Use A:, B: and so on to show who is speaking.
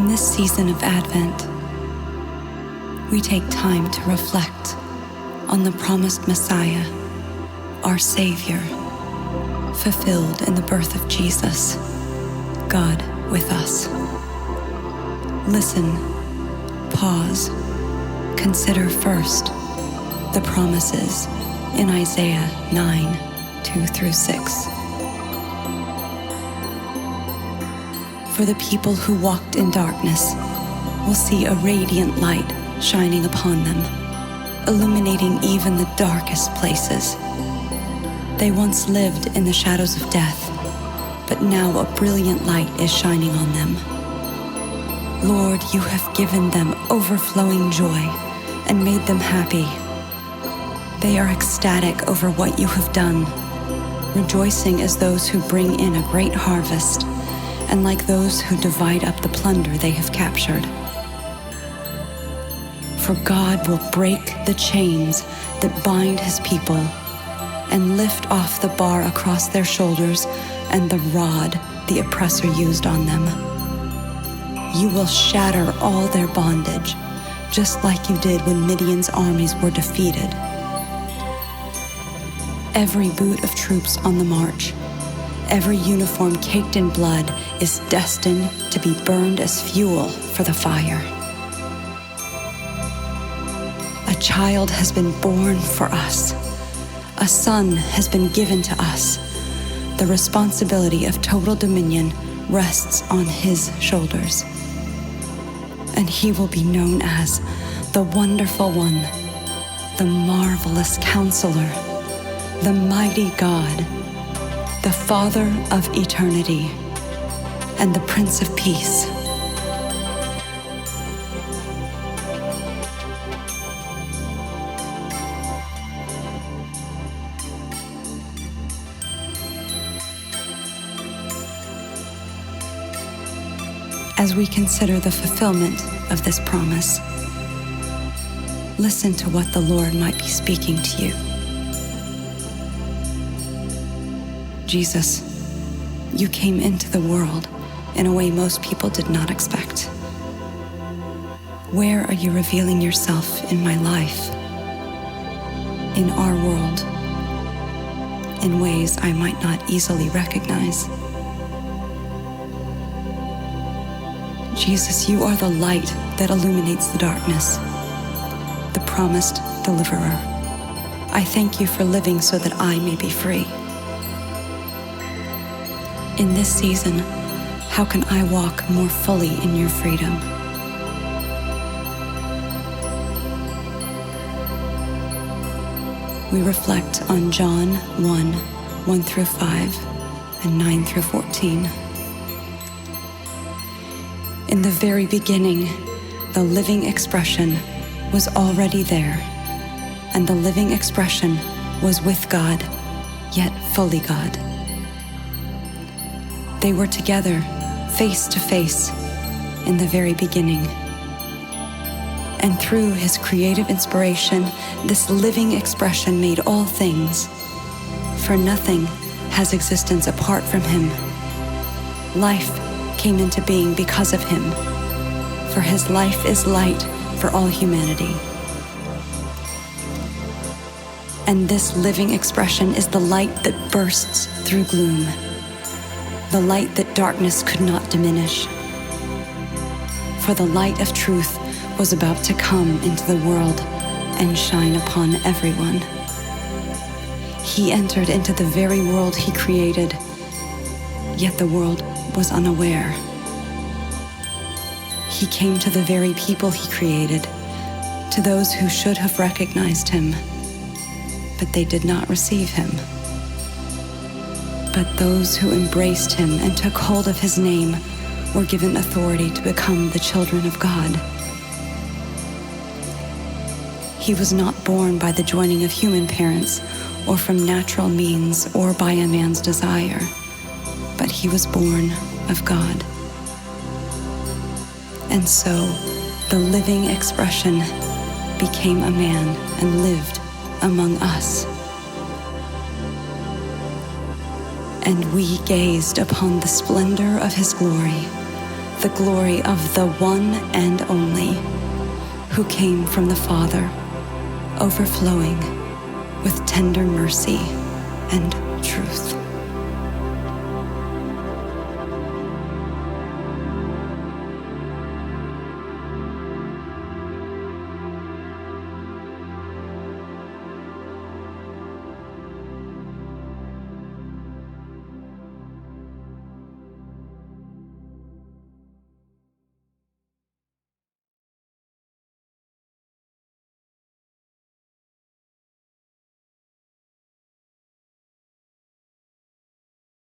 A: In this season of Advent, we take time to reflect on the promised Messiah, our Savior, fulfilled in the birth of Jesus, God with us. Listen, pause, consider first the promises in Isaiah 9:2-6. For the people who walked in darkness will see a radiant light shining upon them, illuminating even the darkest places. They once lived in the shadows of death, but now a brilliant light is shining on them. Lord, you have given them overflowing joy and made them happy. They are ecstatic over what you have done, rejoicing as those who bring in a great harvest, and like those who divide up the plunder they have captured. For God will break the chains that bind his people and lift off the bar across their shoulders and the rod the oppressor used on them. You will shatter all their bondage, just like you did when Midian's armies were defeated. Every boot of troops on the march, every uniform caked in blood is destined to be burned as fuel for the fire. A child has been born for us. A son has been given to us. The responsibility of total dominion rests on his shoulders. And he will be known as the Wonderful One, the Marvelous Counselor, the Mighty God, the Father of Eternity, and the Prince of Peace. As we consider the fulfillment of this promise, listen to what the Lord might be speaking to you. Jesus, you came into the world in a way most people did not expect. Where are you revealing yourself in my life, in our world, in ways I might not easily recognize? Jesus, you are the light that illuminates the darkness, the promised deliverer. I thank you for living so that I may be free. In this season, how can I walk more fully in your freedom? We reflect on John 1:1-5 and 9-14. In the very beginning, the living expression was already there, and the living expression was with God, yet fully God. They were together, face to face, in the very beginning. And through his creative inspiration, this living expression made all things. For nothing has existence apart from him. Life came into being because of him, for his life is light for all humanity. And this living expression is the light that bursts through gloom, the light that darkness could not diminish. For the light of truth was about to come into the world and shine upon everyone. He entered into the very world he created, yet the world was unaware. He came to the very people he created, to those who should have recognized him, but they did not receive him. But those who embraced him and took hold of his name were given authority to become the children of God. He was not born by the joining of human parents or from natural means or by a man's desire, but he was born of God. And so the living expression became a man and lived among us. And we gazed upon the splendor of his glory, the glory of the one and only, who came from the Father, overflowing with tender mercy and truth.